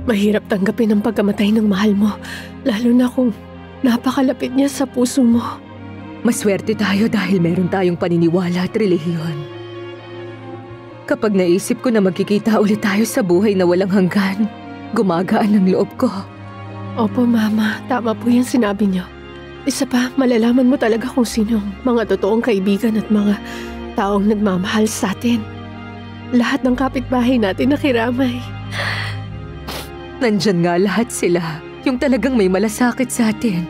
Mahirap tanggapin ang pagkamatay ng mahal mo, lalo na kung napakalapit niya sa puso mo. Maswerte tayo dahil meron tayong paniniwala at relihiyon. Kapag naisip ko na magkikita ulit tayo sa buhay na walang hanggan, gumagaan ang loob ko. Opo, Mama. Tama po yung sinabi niyo. Isa pa, malalaman mo talaga kung sino ang mga totoong kaibigan at mga taong nagmamahal sa atin. Lahat ng kapitbahay natin nakiramay. Nandyan nga lahat sila, yung talagang may malasakit sa atin.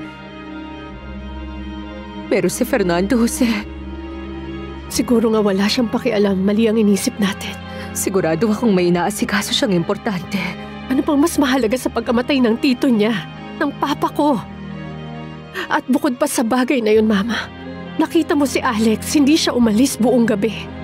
Pero si Fernando Jose, siguro nga wala siyang pakialam, mali ang inisip natin. sigurado akong may inaasikaso siyang importante. Ano pang mas mahalaga sa pagkamatay ng tito niya, ng papa ko? At bukod pa sa bagay na yun, Mama, nakita mo si Alex, hindi siya umalis buong gabi.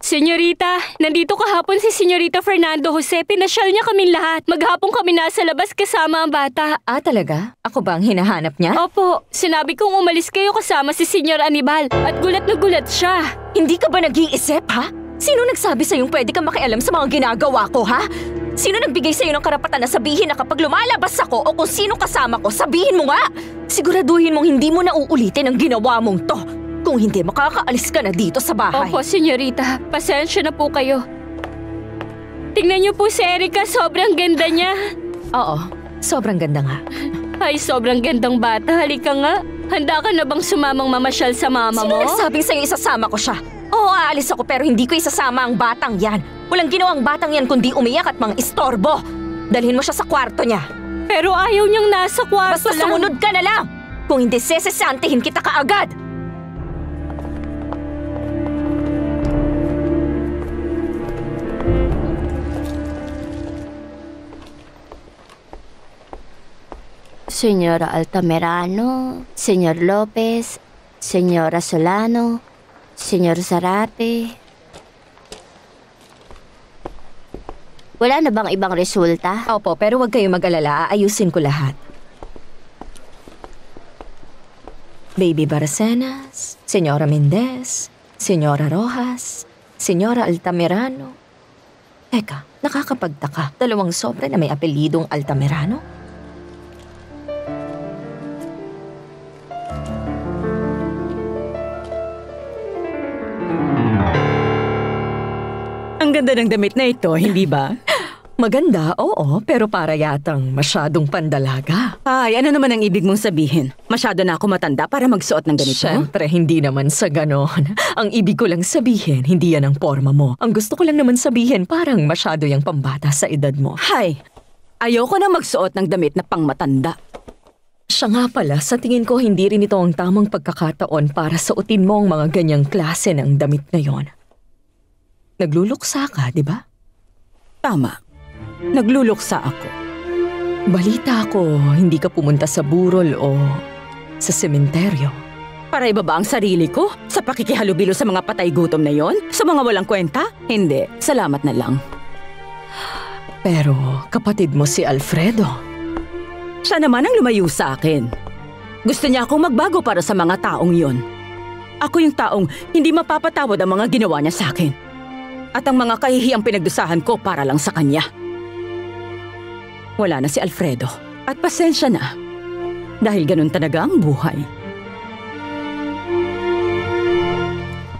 Senyorita, nandito kahapon si Senyorita Fernando Jose. Pinasyal niya kaming lahat. Maghapon kami nasa labas kasama ang bata. Ah, talaga? Ako ba ang hinahanap niya? Opo, sinabi kong umalis kayo kasama si Senyor Anibal. At gulat na gulat siya. Hindi ka ba nag-iisip, ha? Sino nagsabi sa'yong pwede kang makialam sa mga ginagawa ko, ha? Sino nagbigay sa'yo ng karapatan na sabihin na kapag lumalabas ako o kung sino kasama ko, sabihin mo nga? Siguraduhin mong hindi mo na uulitin ang ginawa mong to. Kung hindi, makakaalis ka na dito sa bahay. Opo, senyorita. Pasensya na po kayo. Tingnan niyo po si Erica, sobrang ganda niya. Oo, sobrang ganda nga. Ay, sobrang gandang bata. Halika nga. Handa ka na bang sumamang mamasyal sa mama mo? Sino nagsabing sa'yo isasama ko siya? Oo, aalis ako pero hindi ko isasama ang batang yan. Walang ginawang batang yan kundi umiyak at mga istorbo. Dalhin mo siya sa kwarto niya. Pero ayaw niyang nasa kwarto Basta lang. sumunod ka na lang. Kung hindi, sesesantihin kita kaagad. Señora Altamirano, Señor Lopez, Señora Solano, Señor Zarape. Wala na bang ibang resulta? Opo, pero huwag kayong mag-alala. Ayusin ko lahat. Baby Baracenas, Señora Mendez, Señora Rojas, Señora Altamirano. Teka, nakakapagtaka. 2 sobre na may apelidong Altamirano? Ang ganda ng damit na ito, hindi ba? Maganda, oo, pero para yatang masyadong pandalaga. Ay, ano naman ang ibig mong sabihin? Masyado na ako matanda para magsuot ng ganito? Siyempre, hindi naman sa ganon. Ang ibig ko lang sabihin, hindi yan ang forma mo. Ang gusto ko lang naman sabihin, parang masyado yung pambata sa edad mo. Hay, ayoko na magsuot ng damit na pangmatanda. Siya nga pala, sa tingin ko hindi rin ito ang tamang pagkakataon para suotin mo ang mga ganyang klase ng damit na yon. Nagluluksa ka, di ba? Tama. Nagluluksa ako. Balita ko, hindi ka pumunta sa burol o sa sementeryo. Para ibaba ang sarili ko? Sa pakikihalubilo sa mga patay gutom na yon? Sa mga walang kwenta? Hindi. Salamat na lang. Pero kapatid mo si Alfredo. Siya naman ang lumayo sa akin. Gusto niya akong magbago para sa mga taong yon. Ako yung taong hindi mapapatawad ang mga ginawa niya sa akin. At ang mga kahihiyang pinagdusahan ko para lang sa kanya. Wala na si Alfredo. At pasensya na. Dahil ganun talaga ang buhay.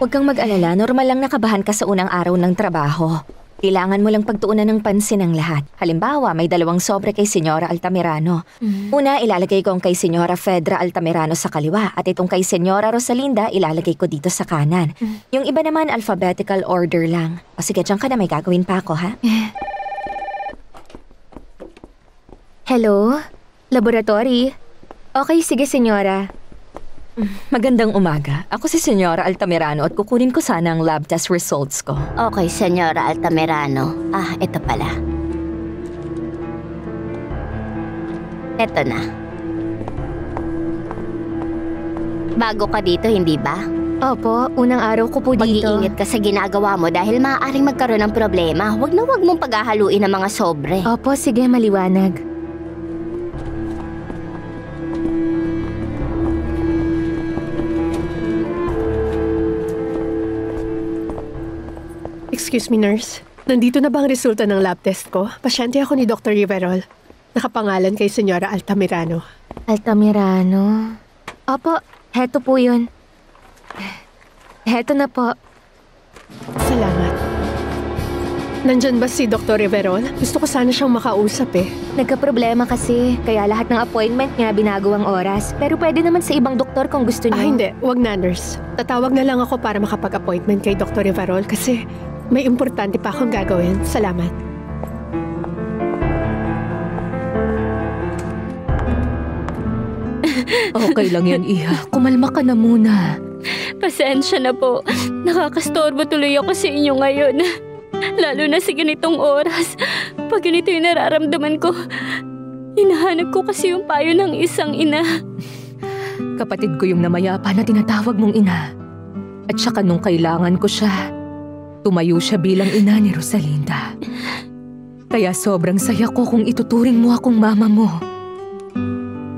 Huwag kang mag-alala, normal lang nakabahan ka sa unang araw ng trabaho. Kailangan mo lang pagtuunan ng pansin ang lahat. Halimbawa, may 2 sobre kay Señora Altamirano. Una, ilalagay ko ang kay Señora Fedra Altamirano sa kaliwa at itong kay Señora Rosalinda ilalagay ko dito sa kanan. Yung iba naman, alphabetical order lang. O sige, dyan ka na, may gagawin pa ako, ha? Hello? Laboratory? Okay, sige, Señora. Magandang umaga. Ako si Señora Altamirano at kukunin ko sana ang lab test results ko. Okay, Señora Altamirano. Ah, ito pala. Ito na. Bago ka dito, hindi ba? Opo, unang araw ko po dito. Mag-iingat ka sa ginagawa mo dahil maaaring magkaroon ng problema. Huwag na huwag mong paghahaluin ang mga sobre. Opo, sige, maliwanag. Excuse me, nurse. Nandito na ba ang resulta ng lab test ko? Pasyente ako ni Dr. Riverol. Nakapangalan kay Senyora Altamirano. Altamirano? Opo, heto po yun. Heto na po. Salamat. Nandyan ba si Dr. Riverol? Gusto ko sana siyang makausap eh. Nagka-problema kasi, kaya lahat ng appointment niya binago ang oras. Pero pwede naman sa ibang doktor kung gusto niyo. Hindi. Wag na, nurse. Tatawag na lang ako para makapag-appointment kay Dr. Riverol kasi may importante pa akong gagawin. Salamat. Okay lang yan, Iha. Kumalma ka na muna. Pasensya na po. Nakakastorbo tuloy ako sa inyo ngayon. Lalo na sa ganitong oras. Pag ganito yung nararamdaman ko, hinahanap ko kasi yung payo ng isang ina. Kapatid ko yung namayapa na tinatawag mong ina. At saka nung kailangan ko siya, tumayo siya bilang ina ni Rosalinda. Kaya sobrang saya ko kung ituturing mo akong mama mo.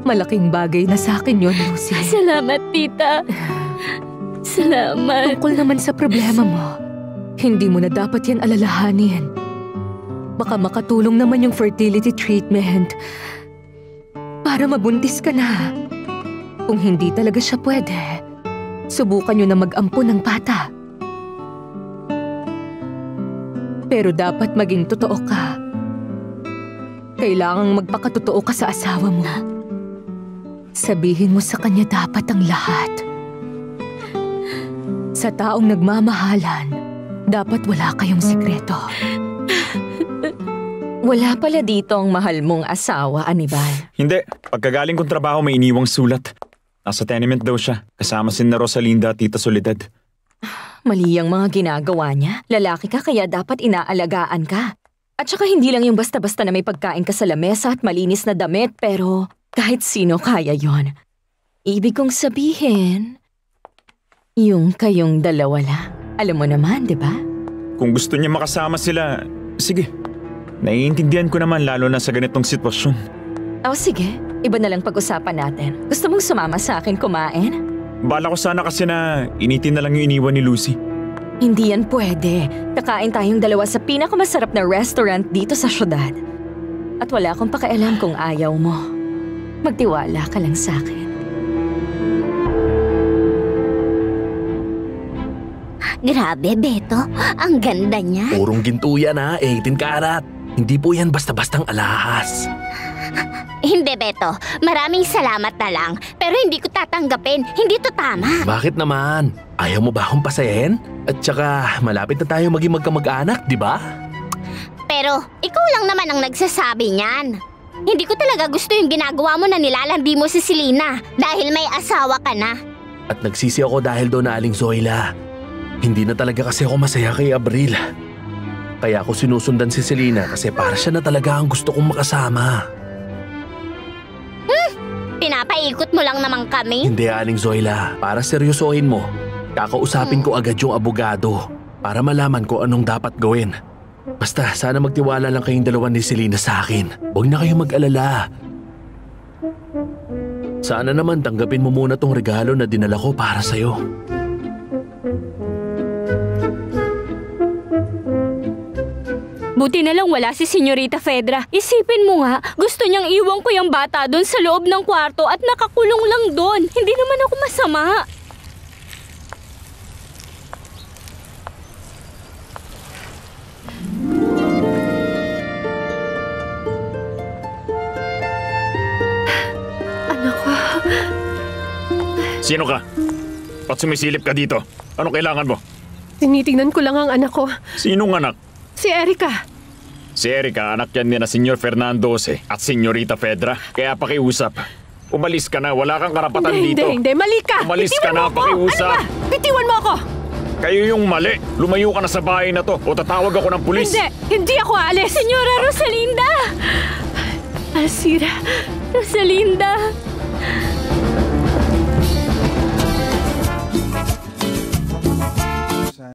Malaking bagay na sa akin yun, Lucy. Salamat, tita. Salamat. Tungkol naman sa problema mo, hindi mo na dapat yan alalahanin. Baka makatulong naman yung fertility treatment para mabuntis ka na. Kung hindi talaga siya pwede, subukan nyo na mag-ampon ng bata. Pero dapat maging totoo ka. Kailangang magpakatotoo ka sa asawa mo. Sabihin mo sa kanya dapat ang lahat. Sa taong nagmamahalan, dapat wala kayong sikreto. Wala pala dito ang mahal mong asawa, Anibal. Hindi. Pagkagaling kong trabaho may iniwang sulat. Nasa tenement daw siya. Kasama sina Rosalinda at Tita Soledad. Mali ang mga ginagawa niya. Lalaki ka kaya dapat inaalagaan ka. At saka hindi lang yung basta-basta na may pagkain ka sa lamesa at malinis na damit, pero kahit sino kaya yon. Ibig kong sabihin, yung kayong dalawa lang. Alam mo naman, di ba? Kung gusto niya makasama sila, sige. Naiintindihan ko naman lalo na sa ganitong sitwasyon. Sige. Iba na lang pag-usapan natin. Gusto mong sumama sa akin kumain? Bala ko sana kasi na initin na lang yung iniwan ni Lucy. Hindi yan pwede. Kakain tayong dalawa sa pinakamasarap na restaurant dito sa syudad. At wala akong pakialam kung ayaw mo. Magtiwala ka lang sa akin. Grabe, Beto. Ang ganda niya. Purong ginto yan ha, 18 karat. Hindi po yan basta-bastang alahas. Hindi, Beto. Maraming salamat na lang. Pero hindi ko tatanggapin. Hindi to tama. Bakit naman? Ayaw mo ba akong pasayahin? At saka malapit na tayo maging magkamag-anak, di ba? Pero ikaw lang naman ang nagsasabi niyan. Hindi ko talaga gusto yung ginagawa mo na nilalandi mo si Selena dahil may asawa ka na. At nagsisi ako dahil doon na Aling Zoila. Hindi na talaga kasi ako masaya kay Abril. Kaya ako sinusundan si Selena kasi para siya na talaga ang gusto kong makasama. Pinapaikot mo lang naman kami. Hindi, Aling Zoila. Para seryosohin mo, kakausapin ko agad yung abogado para malaman ko anong dapat gawin. Basta sana magtiwala lang kayong dalawa ni Selena sa akin. Huwag na kayong mag-alala. Sana naman tanggapin mo muna tong regalo na dinala ko para sa'yo. Buti na lang wala si Senyorita Fedra. Isipin mo nga, gusto niyang iwan ko yung bata doon sa loob ng kwarto at nakakulong lang doon. Hindi naman ako masama. Anak ko. Sino ka? Ba't sumisilip ka dito? Ano kailangan mo? Tinitingnan ko lang ang anak ko. Sinong anak? Si Erica. Si Erica, anak yan ni na Senyor Fernando Jose at Senyorita Fedra. Kaya pakiusap. Umalis ka na, wala kang karapatan dito. Hindi, mali ka! Umalis ka Bitiwan na, mo ako! pakiusap. Ano ba? Bitiwan mo ako! Kayo yung mali. Lumayo ka na sa bahay na to o tatawag ako ng pulis. Hindi ako aalis! Senyora Rosalinda! Alcira. Rosalinda!